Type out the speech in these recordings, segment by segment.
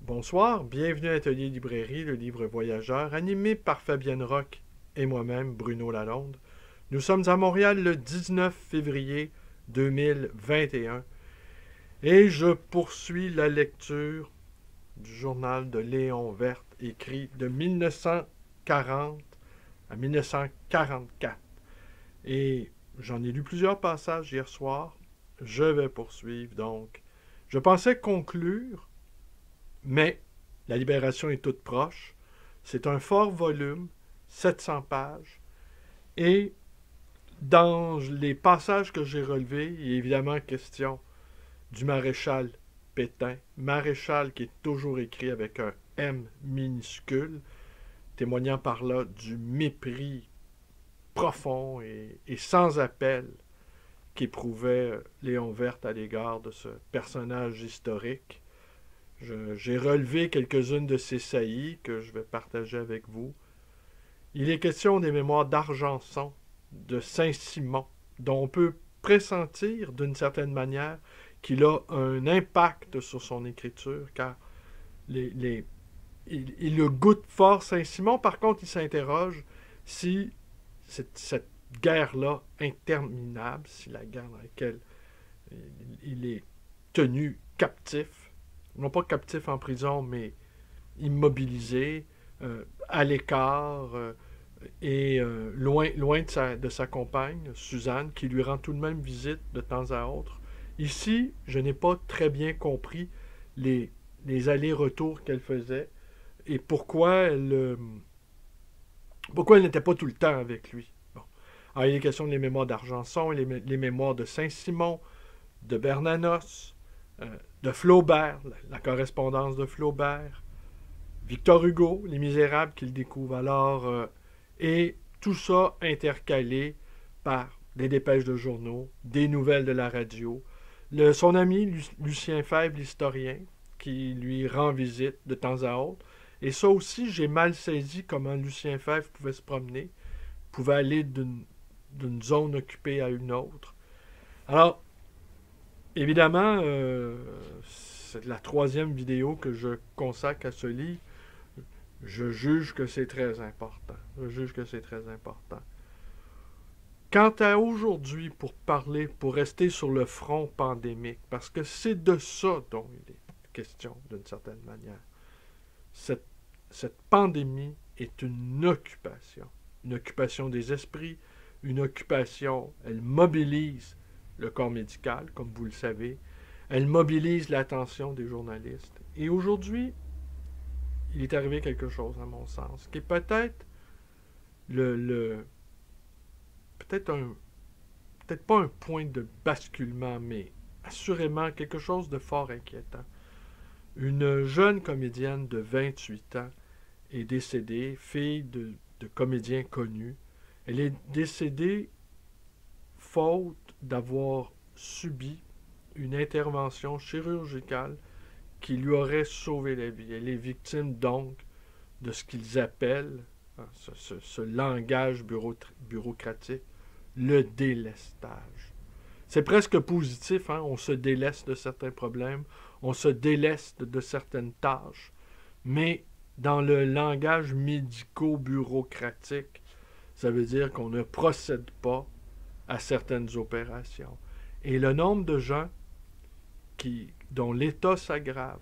Bonsoir, bienvenue à Atelier Librairie, le livre voyageur, animé par Fabienne Roch et moi-même, Bruno Lalonde. Nous sommes à Montréal le 19 février 2021 et je poursuis la lecture du journal de Léon Werth, écrit de 1940 à 1944. Et j'en ai lu plusieurs passages hier soir. Je vais poursuivre donc. Je pensais conclure, mais la libération est toute proche. C'est un fort volume, 700 pages. Et dans les passages que j'ai relevés, il est évidemment question du maréchal Pétain. Maréchal qui est toujours écrit avec un M minuscule, témoignant par là du mépris profond et sans appel qu'éprouvait Léon Werth à l'égard de ce personnage historique. J'ai relevé quelques-unes de ces saillies que je vais partager avec vous. Il est question des mémoires d'Argenson, de Saint-Simon, dont on peut pressentir d'une certaine manière qu'il a un impact sur son écriture, car il le goûte fort Saint-Simon. Par contre, il s'interroge si cette guerre-là interminable, si la guerre dans laquelle il est tenu captif, non pas captif en prison, mais immobilisé, à l'écart, loin de sa compagne, Suzanne, qui lui rend tout de même visite de temps à autre. Ici, je n'ai pas très bien compris les allers-retours qu'elle faisait et pourquoi elle n'était pas tout le temps avec lui. Bon. Alors, il est question des mémoires d'Argenson, les mémoires de Saint-Simon, de Bernanos, de Flaubert, la correspondance de Flaubert, Victor Hugo, Les Misérables qu'il découvre alors, et tout ça intercalé par des dépêches de journaux, des nouvelles de la radio, son ami Lucien Febvre, l'historien, qui lui rend visite de temps à autre. Et ça aussi, j'ai mal saisi comment Lucien Febvre pouvait se promener, pouvait aller d'une zone occupée à une autre. Alors, évidemment, c'est la troisième vidéo que je consacre à ce livre. Je juge que c'est très important. Quant à aujourd'hui, pour rester sur le front pandémique, parce que c'est de ça dont il est question, d'une certaine manière. Cette pandémie est une occupation des esprits, une occupation, elle mobilise le corps médical, comme vous le savez, elle mobilise l'attention des journalistes. Et aujourd'hui, il est arrivé quelque chose, à mon sens, qui est peut-être peut-être pas un point de basculement, mais assurément quelque chose de fort inquiétant. Une jeune comédienne de 28 ans est décédée, fille de comédiens connus. Elle est décédée faute d'avoir subi une intervention chirurgicale qui lui aurait sauvé la vie. Elle est victime donc de ce qu'ils appellent, ce langage bureaucratique, le délestage. C'est presque positif, hein? On se déleste de certains problèmes, on se déleste de certaines tâches, mais dans le langage médico-bureaucratique, ça veut dire qu'on ne procède pas à certaines opérations. Et le nombre de gens dont l'état s'aggrave,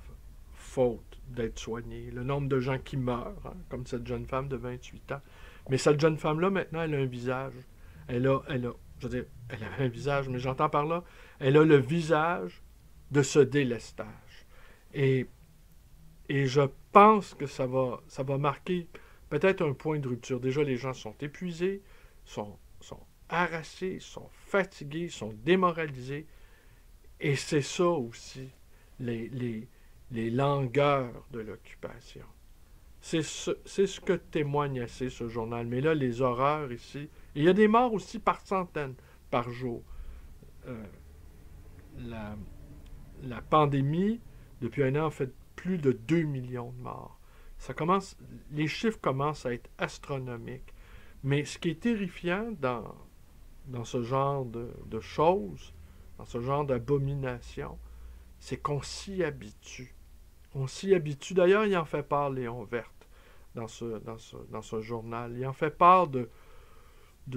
faute d'être soignés, le nombre de gens qui meurent, hein, comme cette jeune femme de 28 ans. Mais cette jeune femme-là, maintenant, elle a un visage. Elle avait un visage, mais j'entends par là, elle a le visage de ce délestage. Et je pense que ça va marquer peut-être un point de rupture. Déjà, les gens sont épuisés, sont harassés, sont fatigués, sont démoralisés. Et c'est ça aussi, les langueurs de l'occupation. C'est ce que témoigne assez ce journal. Mais là, les horreurs ici, il y a des morts aussi par centaines par jour. La pandémie, depuis un an, a fait plus de 2 millions de morts. Les chiffres commencent à être astronomiques. Mais ce qui est terrifiant dans ce genre de choses, dans ce genre d'abomination, c'est qu'on s'y habitue. On s'y habitue. D'ailleurs, il en fait part, Léon Verte, dans ce journal. Il en fait part de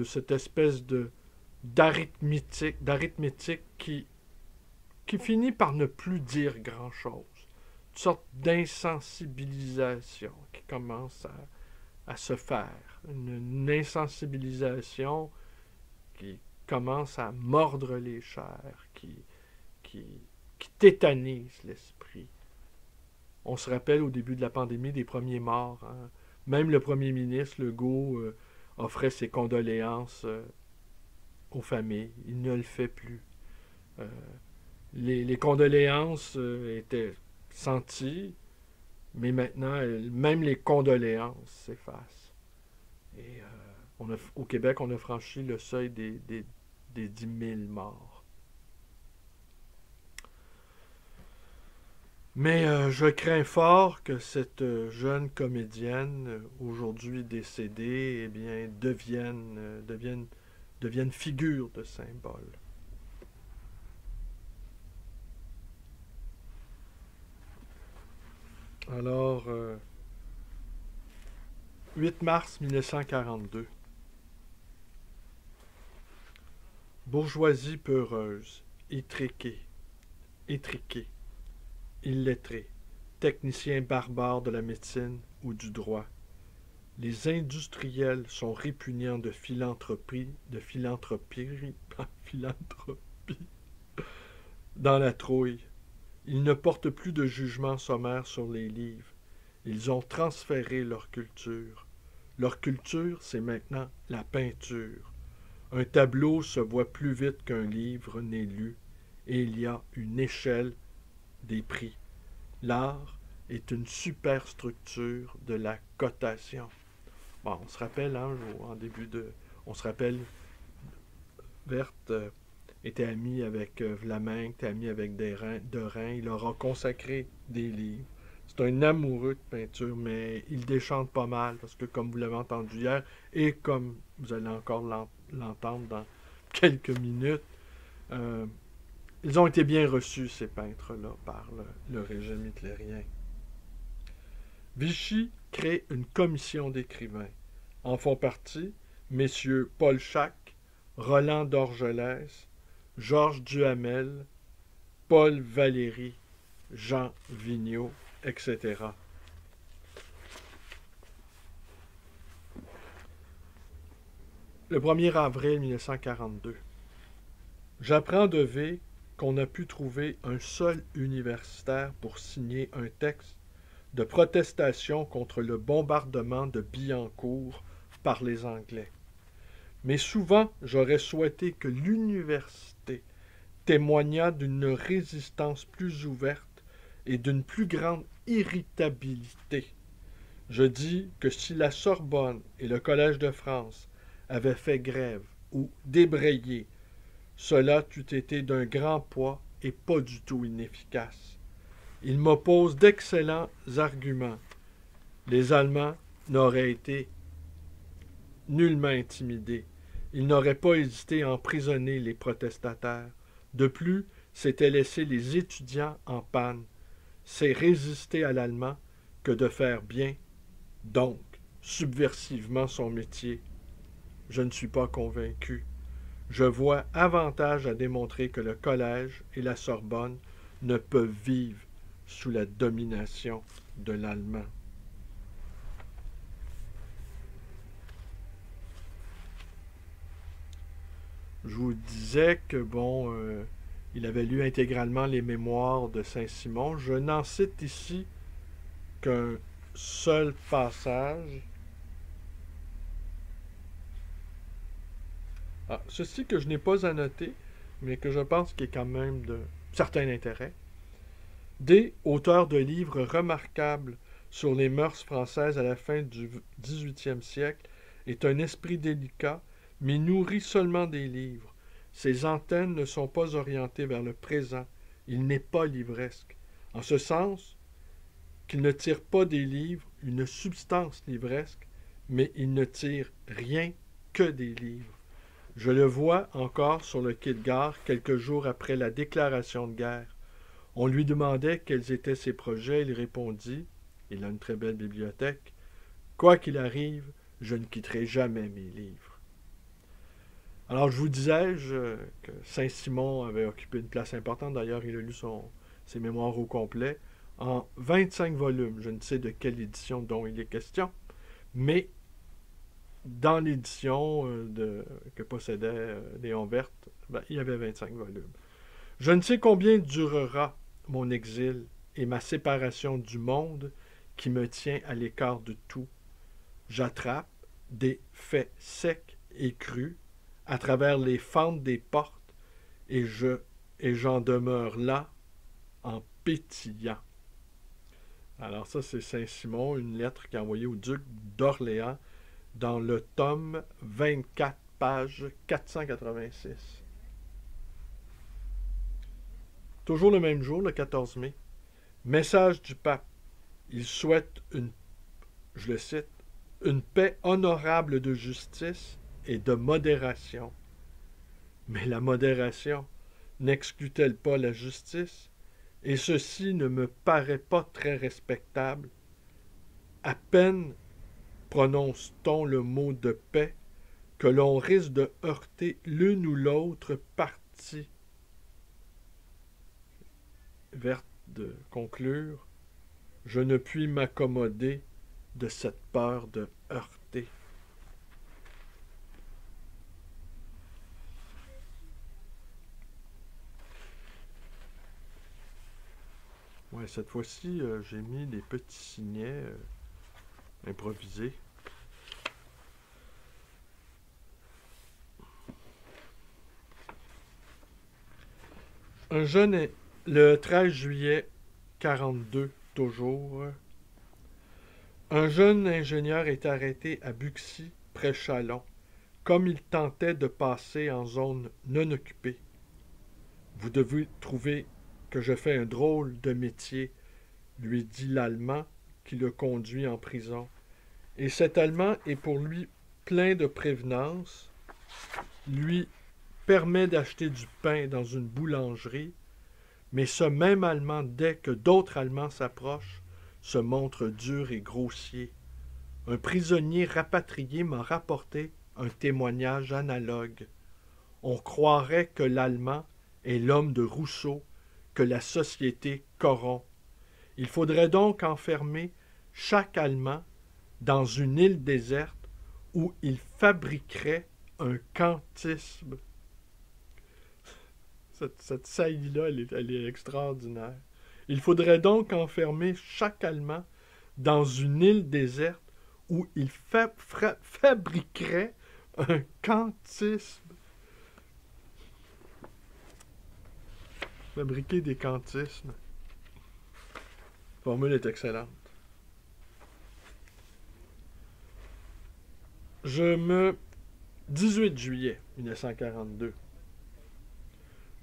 cette espèce d'arithmétique qui finit par ne plus dire grand-chose. Une sorte d'insensibilisation qui commence à se faire. Une insensibilisation qui commence à mordre les chairs, qui tétanise l'esprit. On se rappelle au début de la pandémie des premiers morts. Hein. Même le premier ministre, Legault, offrait ses condoléances aux familles. Il ne le fait plus. Les condoléances étaient senties, mais maintenant, même les condoléances s'effacent. Et au Québec, on a franchi le seuil des 10 000 morts. Mais je crains fort que cette jeune comédienne, aujourd'hui décédée, eh bien, devienne figure de symbole. Alors, 8 mars 1942. Bourgeoisie peureuse, étriquée, illettrés, techniciens barbares de la médecine ou du droit. Les industriels sont répugnants de philanthropie dans la trouille. Ils ne portent plus de jugement sommaire sur les livres. Ils ont transféré leur culture. Leur culture, c'est maintenant la peinture. Un tableau se voit plus vite qu'un livre n'est lu, et il y a une échelle des prix. L'art est une superstructure de la cotation. Bon, on se rappelle, hein, on se rappelle, Verte était ami avec Vlaminck, était ami avec Derain. Il leur a consacré des livres. C'est un amoureux de peinture, mais il déchante pas mal, parce que comme vous l'avez entendu hier, et comme vous allez encore l'entendre dans quelques minutes, ils ont été bien reçus, ces peintres-là, par le régime hitlérien. Vichy crée une commission d'écrivains. En font partie messieurs Paul Chac, Roland d'Orgelès, Georges Duhamel, Paul Valéry, Jean Vigneault, etc. Le 1er avril 1942. J'apprends de V qu'on a pu trouver un seul universitaire pour signer un texte de protestation contre le bombardement de Billancourt par les Anglais. Mais souvent, j'aurais souhaité que l'université témoignât d'une résistance plus ouverte et d'une plus grande irritabilité. Je dis que si la Sorbonne et le Collège de France avaient fait grève ou débrayé, cela eût été d'un grand poids et pas du tout inefficace. Ils m'opposent d'excellents arguments. Les Allemands n'auraient été nullement intimidés. Ils n'auraient pas hésité à emprisonner les protestataires. De plus, c'était laisser les étudiants en panne. C'est résister à l'allemand que de faire bien, donc, subversivement son métier. Je ne suis pas convaincu. Je vois avantage à démontrer que le Collège et la Sorbonne ne peuvent vivre sous la domination de l'allemand. Je vous disais que, il avait lu intégralement les mémoires de Saint-Simon. Je n'en cite ici qu'un seul passage. Ceci que je n'ai pas annoté, mais que je pense qu'il est quand même de certain intérêt. D, auteur de livres remarquables sur les mœurs françaises à la fin du XVIIIe siècle, est un esprit délicat, mais nourrit seulement des livres. Ses antennes ne sont pas orientées vers le présent. Il n'est pas livresque. En ce sens qu'il ne tire pas des livres une substance livresque, mais il ne tire rien que des livres. Je le vois encore sur le quai de gare quelques jours après la déclaration de guerre. On lui demandait quels étaient ses projets. Il répondit, il a une très belle bibliothèque, « Quoi qu'il arrive, je ne quitterai jamais mes livres. » Alors, je vous disais que Saint-Simon avait occupé une place importante. D'ailleurs, il a lu ses mémoires au complet en 25 volumes. Je ne sais de quelle édition dont il est question, mais dans l'édition que possédait Léon Verte, il y avait 25 volumes. Je ne sais combien durera mon exil et ma séparation du monde qui me tient à l'écart de tout. J'attrape des faits secs et crus à travers les fentes des portes et j'en demeure là en pétillant. Alors ça, c'est Saint-Simon, une lettre qu'il a envoyée au duc d'Orléans dans le tome 24, page 486. Toujours le même jour, le 14 mai. Message du pape. Il souhaite je le cite, une paix honorable de justice et de modération. Mais la modération n'exclut-elle pas la justice? Et ceci ne me paraît pas très respectable. À peine prononce-t-on le mot de paix que l'on risque de heurter l'une ou l'autre partie. Verte de conclure, je ne puis m'accommoder de cette peur de heurter. Ouais, cette fois-ci, j'ai mis des petits signets improvisés. Le 13 juillet 42, toujours, un jeune ingénieur est arrêté à Buxy, près Châlons, comme il tentait de passer en zone non occupée. Vous devez trouver que je fais un drôle de métier, lui dit l'Allemand qui le conduit en prison. Et cet Allemand est pour lui plein de prévenance, lui permet d'acheter du pain dans une boulangerie, mais ce même Allemand, dès que d'autres Allemands s'approchent, se montre dur et grossier. Un prisonnier rapatrié m'a rapporté un témoignage analogue. On croirait que l'Allemand est l'homme de Rousseau, que la société corrompt. Il faudrait donc enfermer chaque Allemand dans une île déserte où il fabriquerait un kantisme. Cette saillie-là, elle est extraordinaire. Il faudrait donc enfermer chaque Allemand dans une île déserte où il fabriquerait un kantisme. Fabriquer des kantismes. La formule est excellente. 18 juillet 1942.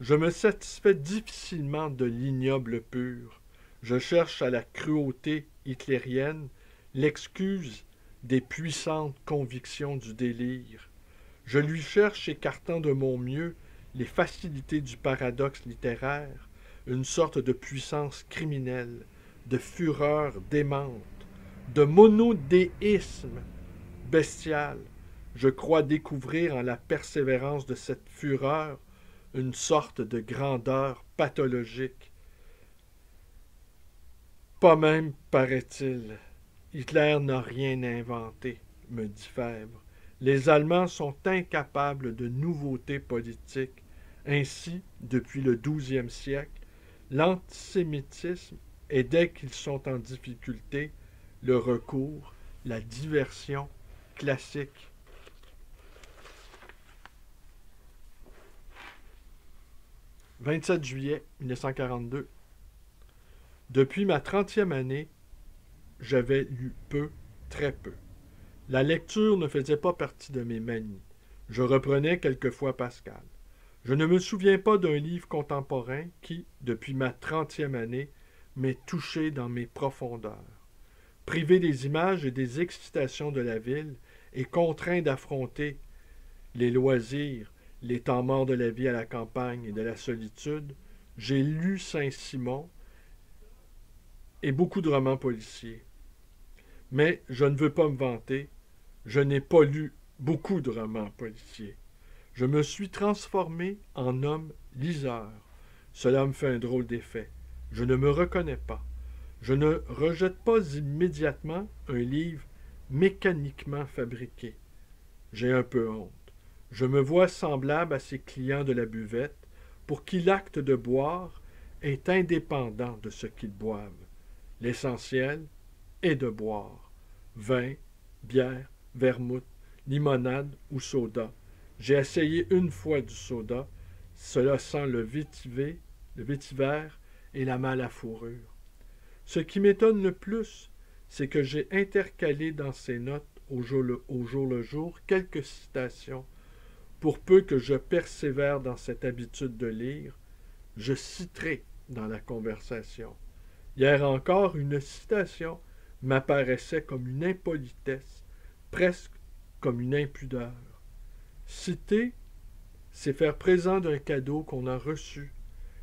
Je me satisfais difficilement de l'ignoble pur. Je cherche à la cruauté hitlérienne l'excuse des puissantes convictions du délire. Je lui cherche, écartant de mon mieux les facilités du paradoxe littéraire, une sorte de puissance criminelle, de fureur démente, de monodéisme bestial. Je crois découvrir en la persévérance de cette fureur une sorte de grandeur pathologique. Pas même, paraît-il. Hitler n'a rien inventé, me dit Fèvre. Les Allemands sont incapables de nouveautés politiques. Ainsi, depuis le XIIe siècle, l'antisémitisme est, dès qu'ils sont en difficulté, le recours, la diversion classique. « 27 juillet 1942. Depuis ma 30e année, j'avais lu peu, très peu. La lecture ne faisait pas partie de mes manies. Je reprenais quelquefois Pascal. Je ne me souviens pas d'un livre contemporain qui, depuis ma 30e année, m'ait touché dans mes profondeurs. Privé des images et des excitations de la ville et contraint d'affronter les loisirs, les temps morts de la vie à la campagne et de la solitude, J'ai lu Saint-Simon et beaucoup de romans policiers. Mais je ne veux pas me vanter, je n'ai pas lu beaucoup de romans policiers. Je me suis transformé en homme liseur. Cela me fait un drôle d'effet. Je ne me reconnais pas. Je ne rejette pas immédiatement un livre mécaniquement fabriqué. J'ai un peu honte. Je me vois semblable à ces clients de la buvette pour qui l'acte de boire est indépendant de ce qu'ils boivent. L'essentiel est de boire. Vin, bière, vermouth, limonade ou soda. J'ai essayé une fois du soda. Cela sent le vétiver et la malle à fourrure. Ce qui m'étonne le plus, c'est que j'ai intercalé dans ces notes au jour le jour quelques citations. Pour peu que je persévère dans cette habitude de lire, je citerai dans la conversation. Hier encore, une citation m'apparaissait comme une impolitesse, presque comme une impudeur. Citer, c'est faire présent d'un cadeau qu'on a reçu.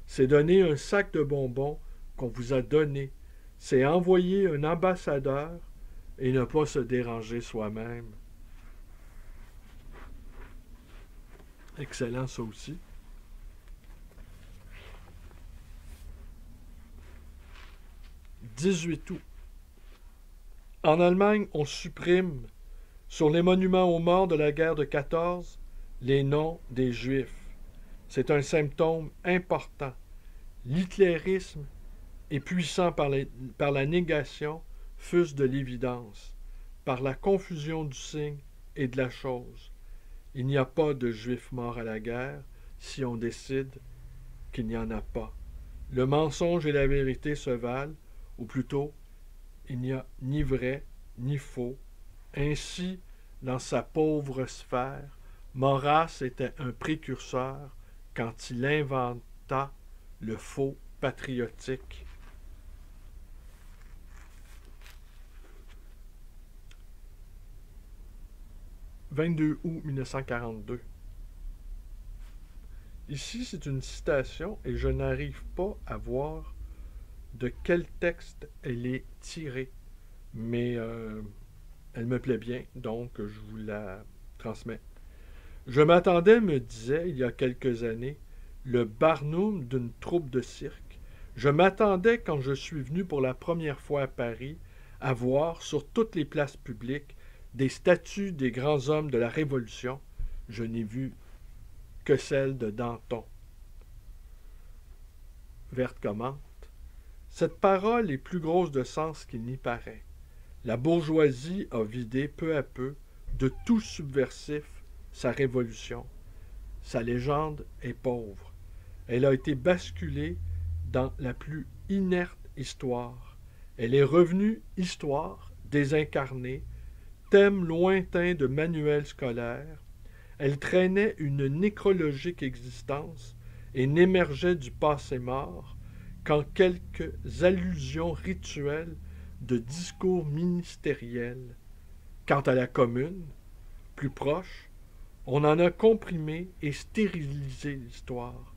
C'est donner un sac de bonbons qu'on vous a donné. C'est envoyer un ambassadeur et ne pas se déranger soi-même. Excellent, ça aussi. 18 août. En Allemagne, on supprime, sur les monuments aux morts de la guerre de 14, les noms des Juifs. C'est un symptôme important. L'hitlérisme est puissant par la négation, fût-ce de l'évidence, par la confusion du signe et de la chose. Il n'y a pas de Juifs morts à la guerre si on décide qu'il n'y en a pas. Le mensonge et la vérité se valent, ou plutôt, il n'y a ni vrai ni faux. Ainsi, dans sa pauvre sphère, Maurras était un précurseur quand il inventa le faux patriotique. « 22 août 1942. Ici, c'est une citation et je n'arrive pas à voir de quel texte elle est tirée, mais elle me plaît bien, donc je vous la transmets. Je m'attendais, me disait, il y a quelques années, le Barnum d'une troupe de cirque. Je m'attendais, quand je suis venu pour la première fois à Paris, à voir sur toutes les places publiques des statues des grands hommes de la Révolution. Je n'ai vu que celle de Danton. Verte commente. Cette parole est plus grosse de sens qu'il n'y paraît. La bourgeoisie a vidé peu à peu de tout subversif sa révolution. Sa légende est pauvre. Elle a été basculée dans la plus inerte histoire. Elle est revenue histoire, désincarnée, thème lointain de manuels scolaires. Elle traînait une nécrologique existence et n'émergeait du passé mort qu'en quelques allusions rituelles de discours ministériels. Quant à la commune, plus proche, on en a comprimé et stérilisé l'histoire.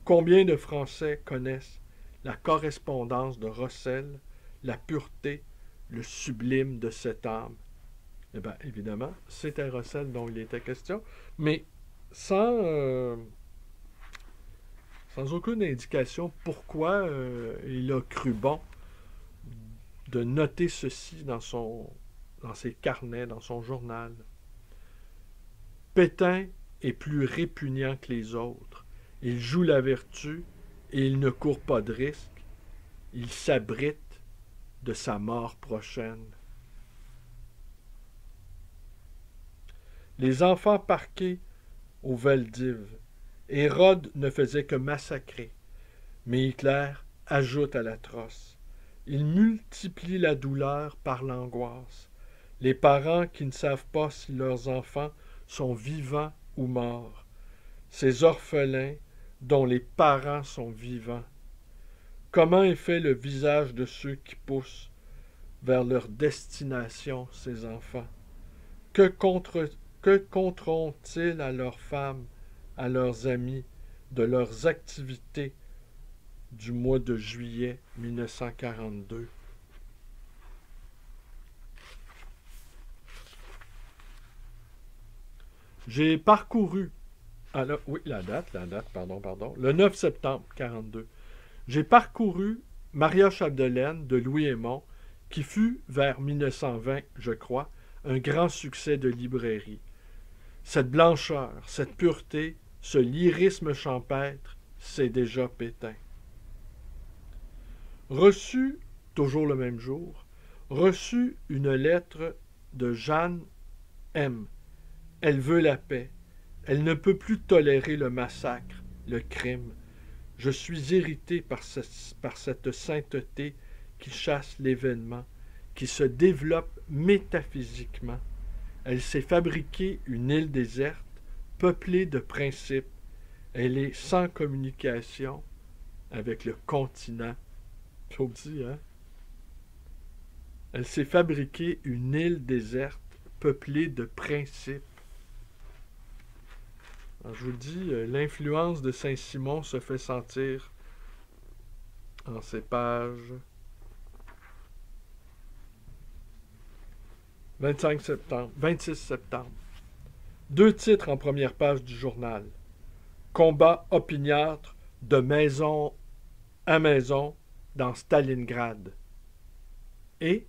Combien de Français connaissent la correspondance de Rossel, la pureté, le sublime de cette âme? Eh bien, évidemment, c'était Rossel dont il était question, mais sans aucune indication pourquoi il a cru bon de noter ceci dans ses carnets, dans son journal. Pétain est plus répugnant que les autres. Il joue la vertu et il ne court pas de risque. Il s'abrite de sa mort prochaine. Les enfants parqués au Veldiv. Hérode ne faisait que massacrer. Mais Hitler ajoute à l'atroce. Il multiplie la douleur par l'angoisse. Les parents qui ne savent pas si leurs enfants sont vivants ou morts. Ces orphelins dont les parents sont vivants. Comment est fait le visage de ceux qui poussent vers leur destination ces enfants? Que compteront-ils à leurs femmes, à leurs amis, de leurs activités du mois de juillet 1942. J'ai parcouru, oui, la date, pardon, le 9 septembre 42. J'ai parcouru Maria Chapdelaine de Louis Aymon, qui fut, vers 1920, je crois, un grand succès de librairie. Cette blancheur, cette pureté, ce lyrisme champêtre, c'est déjà Pétain. Reçu, toujours le même jour, reçu une lettre de Jeanne M. Elle veut la paix. Elle ne peut plus tolérer le massacre, le crime. Je suis irrité par cette sainteté qui chasse l'événement, qui se développe métaphysiquement. Elle s'est fabriquée une île déserte, peuplée de principes. Elle est sans communication avec le continent. Faut dire, hein? Elle s'est fabriquée une île déserte, peuplée de principes. Alors, je vous dis, l'influence de Saint-Simon se fait sentir en ces pages 26 septembre. 2 titres en première page du journal. Combat opiniâtre de maison à maison dans Stalingrad. Et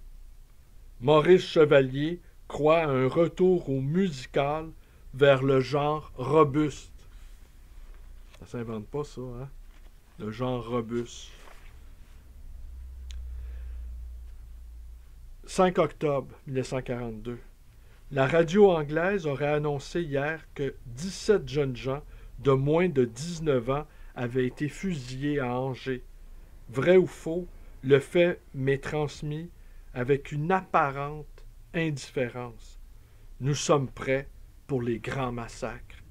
Maurice Chevalier croit à un retour au musical vers le genre robuste. Ça s'invente pas, ça, hein? Le genre robuste. 5 octobre 1942. La radio anglaise aurait annoncé hier que 17 jeunes gens de moins de 19 ans avaient été fusillés à Angers. Vrai ou faux, le fait m'est transmis avec une apparente indifférence. Nous sommes prêts pour les grands massacres.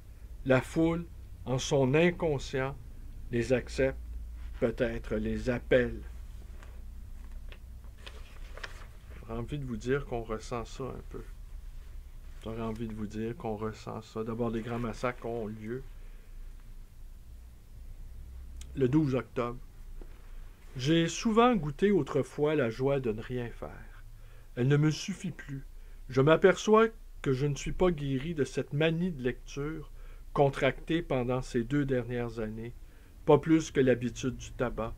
La foule, en son inconscient, les accepte, peut-être les appelle. J'aurais envie de vous dire qu'on ressent ça un peu. J'aurais envie de vous dire qu'on ressent ça. D'abord, les grands massacres ont lieu. Le 12 octobre. J'ai souvent goûté autrefois la joie de ne rien faire. Elle ne me suffit plus. Je m'aperçois que je ne suis pas guéri de cette manie de lecture contractée pendant ces 2 dernières années, pas plus que l'habitude du tabac.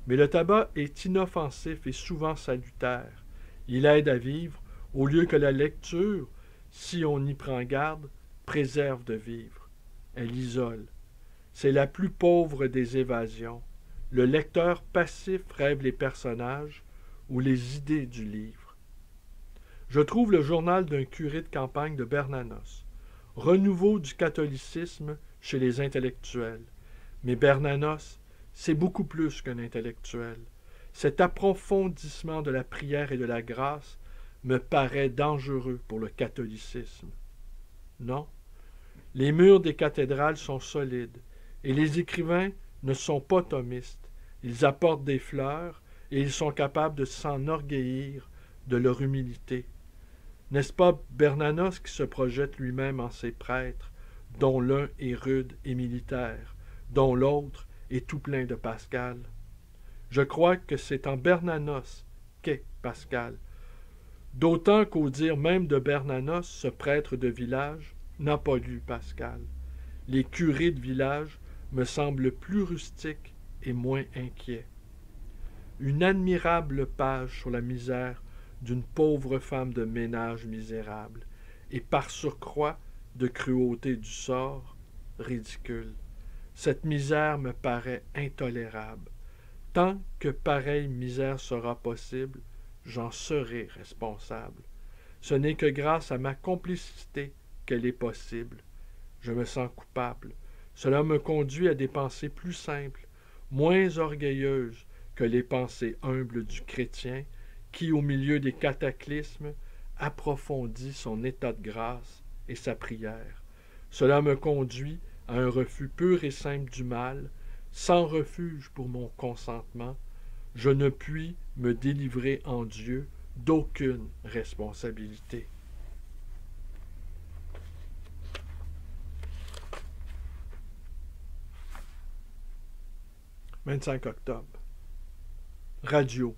Mais le tabac est inoffensif et souvent salutaire. Il aide à vivre, au lieu que la lecture, si on y prend garde, préserve de vivre. Elle isole. C'est la plus pauvre des évasions. Le lecteur passif rêve les personnages ou les idées du livre. Je trouve le journal d'un curé de campagne de Bernanos. Renouveau du catholicisme chez les intellectuels. Mais Bernanos, c'est beaucoup plus qu'un intellectuel. Cet approfondissement de la prière et de la grâce me paraît dangereux pour le catholicisme. Non, les murs des cathédrales sont solides, et les écrivains ne sont pas thomistes. Ils apportent des fleurs, et ils sont capables de s'enorgueillir de leur humilité. N'est-ce pas Bernanos qui se projette lui-même en ses prêtres, dont l'un est rude et militaire, dont l'autre est tout plein de Pascal? Je crois que c'est en Bernanos qu'est Pascal. D'autant qu'au dire même de Bernanos, ce prêtre de village n'a pas lu Pascal. Les curés de village me semblent plus rustiques et moins inquiets. Une admirable page sur la misère d'une pauvre femme de ménage misérable, et par surcroît de cruauté du sort, ridicule. Cette misère me paraît intolérable. Tant que pareille misère sera possible, j'en serai responsable. Ce n'est que grâce à ma complicité qu'elle est possible. Je me sens coupable. Cela me conduit à des pensées plus simples, moins orgueilleuses que les pensées humbles du chrétien qui, au milieu des cataclysmes, approfondit son état de grâce et sa prière. Cela me conduit à un refus pur et simple du mal, sans refuge pour mon consentement. Je ne puis me délivrer en Dieu d'aucune responsabilité. 25 octobre. Radio,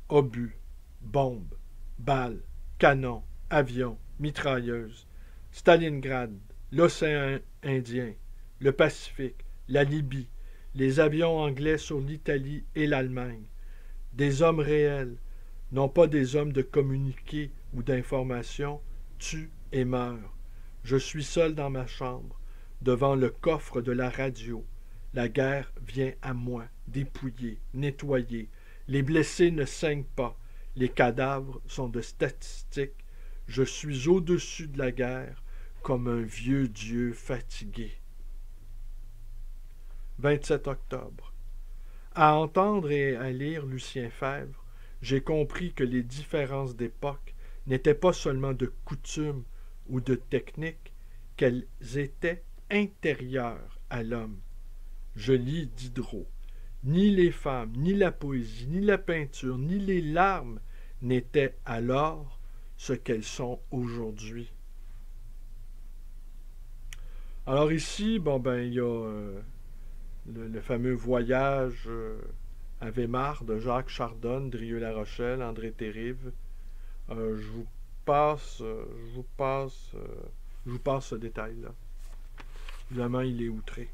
obus, bombes, balles, canons, avions, mitrailleuses, Stalingrad, l'océan Indien, le Pacifique, la Libye, les avions anglais sur l'Italie et l'Allemagne. Des hommes réels, non pas des hommes de communiqué ou d'information, tuent et meurent. Je suis seul dans ma chambre, devant le coffre de la radio. La guerre vient à moi, dépouillée, nettoyée. Les blessés ne saignent pas. Les cadavres sont de statistiques. Je suis au-dessus de la guerre, comme un vieux dieu fatigué. 27 octobre. À entendre et à lire Lucien Febvre, j'ai compris que les différences d'époque n'étaient pas seulement de coutumes ou de techniques, qu'elles étaient intérieures à l'homme. Je lis Diderot. Ni les femmes, ni la poésie, ni la peinture, ni les larmes n'étaient alors ce qu'elles sont aujourd'hui. Alors ici, il y a le fameux voyage à Weimar de Jacques Chardonne, Drieux-La Rochelle, André Terrive. Je vous passe ce détail-là. Évidemment, il est outré.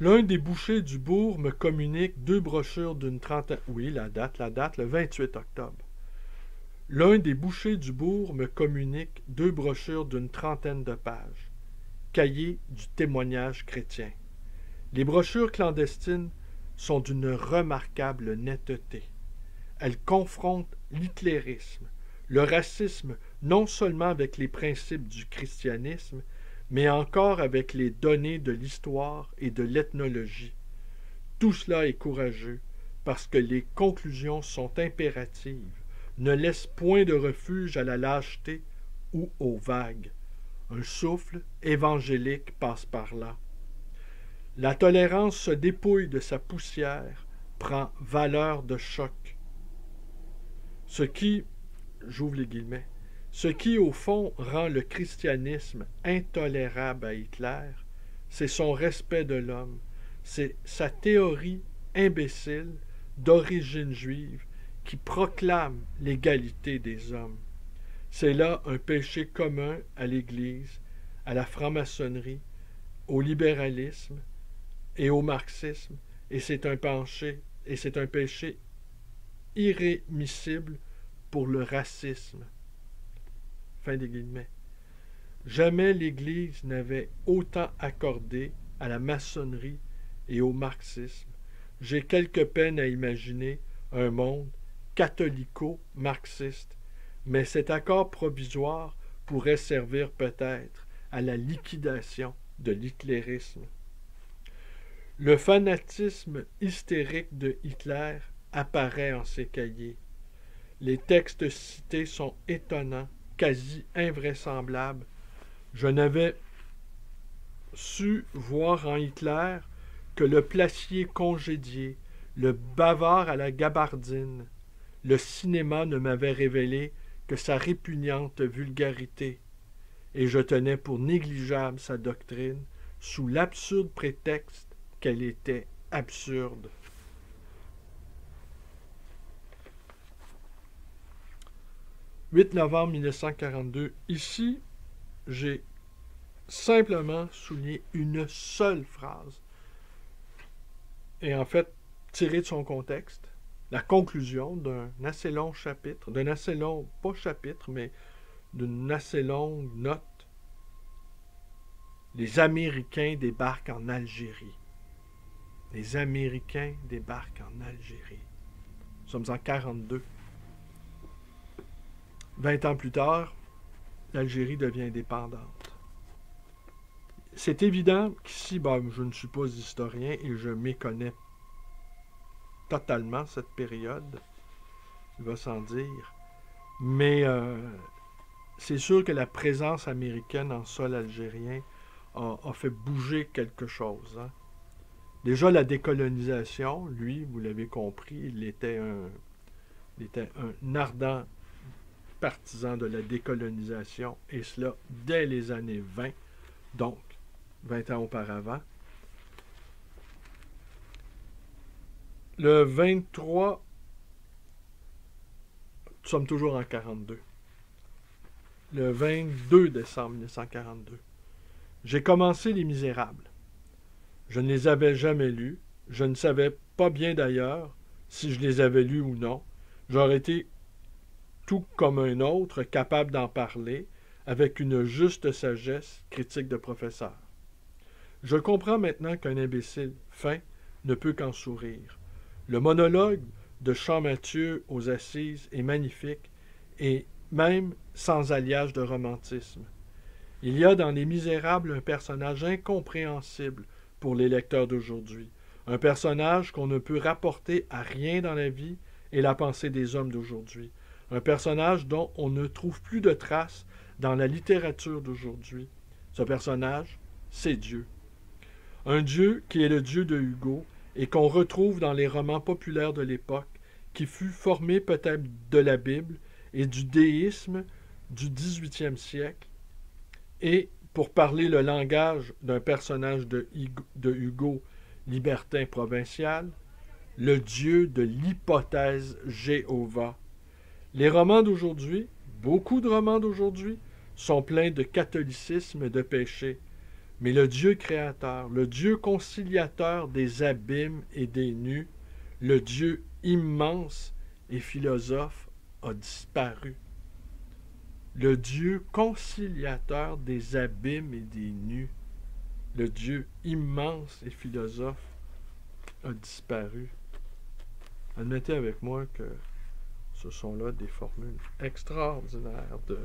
L'un des bouchers du bourg me communique 2 brochures d'une trentaine... Oui, la date, le 28 octobre. L'un des bouchers du bourg me communique 2 brochures d'une trentaine de pages. Cahier du témoignage chrétien. Les brochures clandestines sont d'une remarquable netteté. Elles confrontent l'hitlérisme, le racisme, non seulement avec les principes du christianisme, mais encore avec les données de l'histoire et de l'ethnologie. Tout cela est courageux, parce que les conclusions sont impératives, ne laissent point de refuge à la lâcheté ou aux vagues. Un souffle évangélique passe par là. La tolérance se dépouille de sa poussière, prend valeur de choc. Ce qui, j'ouvre les guillemets, ce qui au fond rend le christianisme intolérable à Hitler, c'est son respect de l'homme, c'est sa théorie imbécile d'origine juive qui proclame l'égalité des hommes. C'est là un péché commun à l'Église, à la franc-maçonnerie, au libéralisme et au marxisme, et c'est un péché irrémissible pour le racisme. Fin des guillemets. Jamais l'Église n'avait autant accordé à la maçonnerie et au marxisme. J'ai quelque peine à imaginer un monde catholico-marxiste, mais cet accord provisoire pourrait servir peut-être à la liquidation de l'hitlérisme. Le fanatisme hystérique de Hitler apparaît en ces cahiers. Les textes cités sont étonnants, quasi invraisemblables. Je n'avais su voir en Hitler que le placier congédié, le bavard à la gabardine. Le cinéma ne m'avait révélé que sa répugnante vulgarité, et je tenais pour négligeable sa doctrine, sous l'absurde prétexte qu'elle était absurde. « 8 novembre 1942. Ici, j'ai simplement souligné une seule phrase, et en fait, tirée de son contexte, la conclusion d'un assez long chapitre, d'un assez long, pas chapitre, mais d'une assez longue note. Les Américains débarquent en Algérie. Les Américains débarquent en Algérie. Nous sommes en 1942. 20 ans plus tard, l'Algérie devient indépendante. C'est évident qu'ici, je ne suis pas historien et je méconnais totalement cette période, il va sans dire, mais c'est sûr que la présence américaine en sol algérien a fait bouger quelque chose. Hein. Déjà, la décolonisation, lui, vous l'avez compris, il était un ardent partisan de la décolonisation, et cela dès les années 20, donc 20 ans auparavant. Le 23, nous sommes toujours en 42. Le 22 décembre 1942, j'ai commencé Les Misérables. Je ne les avais jamais lus. Je ne savais pas bien d'ailleurs si je les avais lus ou non. J'aurais été tout comme un autre capable d'en parler avec une juste sagesse critique de professeur. Je comprends maintenant qu'un imbécile fin ne peut qu'en sourire. Le monologue de Champmathieu aux Assises est magnifique et même sans alliage de romantisme. Il y a dans Les Misérables un personnage incompréhensible pour les lecteurs d'aujourd'hui, un personnage qu'on ne peut rapporter à rien dans la vie et la pensée des hommes d'aujourd'hui, un personnage dont on ne trouve plus de traces dans la littérature d'aujourd'hui. Ce personnage, c'est Dieu. Un Dieu qui est le Dieu de Hugo et qu'on retrouve dans les romans populaires de l'époque, qui fut formé peut-être de la Bible et du déisme du 18e siècle, et, pour parler le langage d'un personnage de Hugo, libertin provincial, le Dieu de l'hypothèse Jéhovah. Les romans d'aujourd'hui, beaucoup de romans d'aujourd'hui, sont pleins de catholicisme et de péché. Mais le Dieu créateur, le Dieu conciliateur des abîmes et des nus, le Dieu immense et philosophe a disparu. Le Dieu conciliateur des abîmes et des nus, le Dieu immense et philosophe a disparu. Admettez avec moi que ce sont là des formules extraordinaires de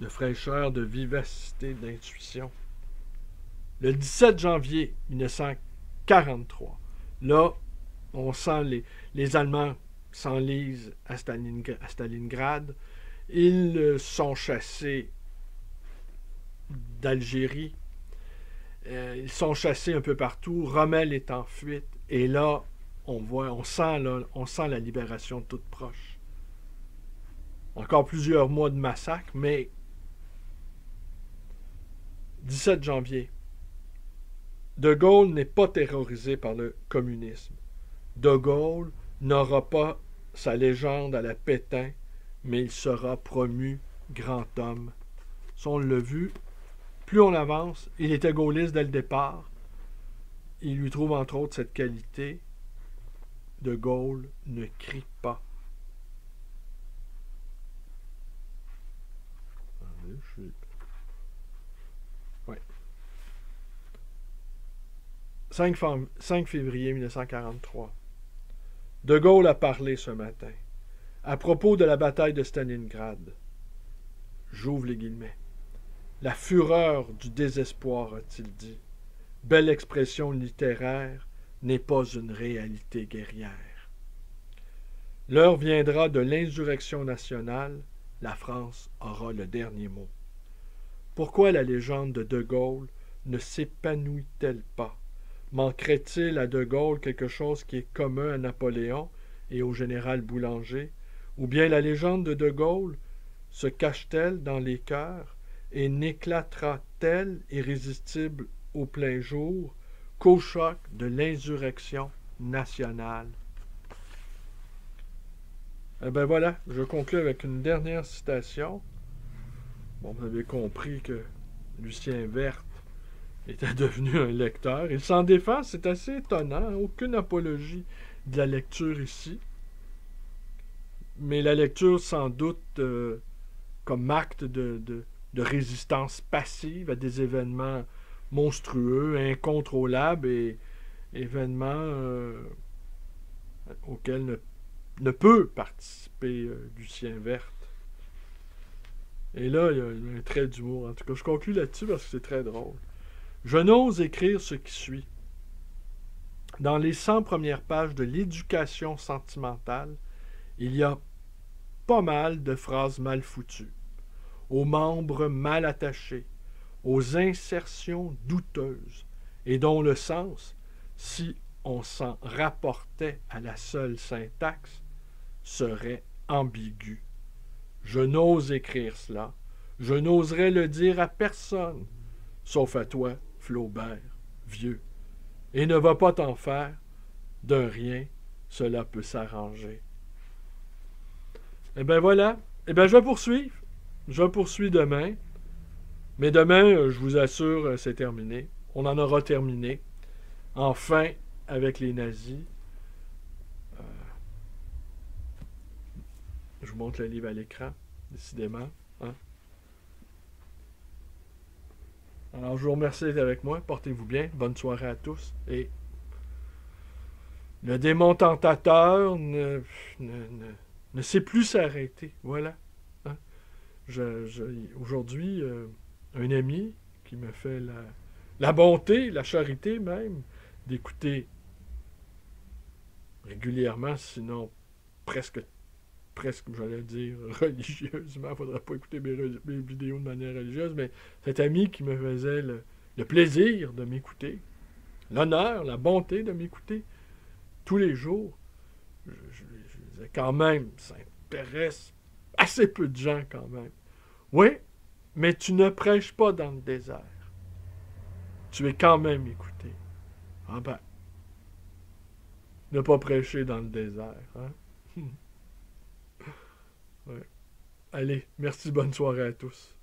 fraîcheur, de vivacité, d'intuition. Le 17 janvier 1943, là, on sent les Allemands s'enlisent à Stalingrad. Ils sont chassés d'Algérie. Ils sont chassés un peu partout. Rommel est en fuite. Et là, on sent la libération toute proche. Encore plusieurs mois de massacre, mais 17 janvier. De Gaulle n'est pas terrorisé par le communisme. De Gaulle n'aura pas sa légende à la Pétain, mais il sera promu grand homme. Si on l'a vu, plus on avance, il était gaulliste dès le départ. Il lui trouve entre autres cette qualité: De Gaulle ne crie pas. Ouais. 5 février 1943. De Gaulle a parlé ce matin à propos de la bataille de Stalingrad. J'ouvre les guillemets. La fureur du désespoir, a-t-il dit. Belle expression littéraire, n'est pas une réalité guerrière. L'heure viendra de l'insurrection nationale, la France aura le dernier mot. Pourquoi la légende de Gaulle ne s'épanouit-elle pas? Manquerait-il à De Gaulle quelque chose qui est commun à Napoléon et au général Boulanger? Ou bien la légende de Gaulle se cache-t-elle dans les cœurs et n'éclatera-t-elle, irrésistible au plein jour, qu'au choc de l'insurrection nationale? Eh bien voilà, je conclue avec une dernière citation. Bon, vous avez compris que Lucien Werth était devenu un lecteur. Il s'en défend, c'est assez étonnant. Aucune apologie de la lecture ici. Mais la lecture, sans doute, comme acte de résistance passive à des événements monstrueux, incontrôlables et événements auxquels ne peut participer Lucien Werth. Et là, il y a un trait d'humour. En tout cas, je conclue là-dessus parce que c'est très drôle. Je n'ose écrire ce qui suit. Dans les 100 premières pages de l'éducation sentimentale, il y a pas mal de phrases mal foutues, aux membres mal attachés, aux insertions douteuses, et dont le sens, si on s'en rapportait à la seule syntaxe, serait ambigu. Je n'ose écrire cela. Je n'oserais le dire à personne, sauf à toi, Flaubert, vieux. Et ne va pas t'en faire, d'un rien, cela peut s'arranger. Eh bien voilà, eh bien je vais poursuivre. Je poursuis demain. Mais demain, je vous assure, c'est terminé. On en aura terminé. Enfin, avec les nazis. Je vous montre le livre à l'écran, décidément. Hein? Alors, je vous remercie d'être avec moi. Portez-vous bien. Bonne soirée à tous. Et le démon tentateur ne sait plus s'arrêter. Voilà. Hein? Aujourd'hui, un ami qui me fait la bonté, la charité même, d'écouter régulièrement, sinon presque, j'allais dire, religieusement. Il ne faudrait pas écouter mes vidéos de manière religieuse, mais cet ami qui me faisait le plaisir de m'écouter, l'honneur, la bonté de m'écouter tous les jours, je disais quand même, ça intéresse assez peu de gens quand même. Oui, mais tu ne prêches pas dans le désert. Tu es quand même écouté. Ah ben, ne pas prêcher dans le désert. Hein? Ouais. Allez, merci, bonne soirée à tous.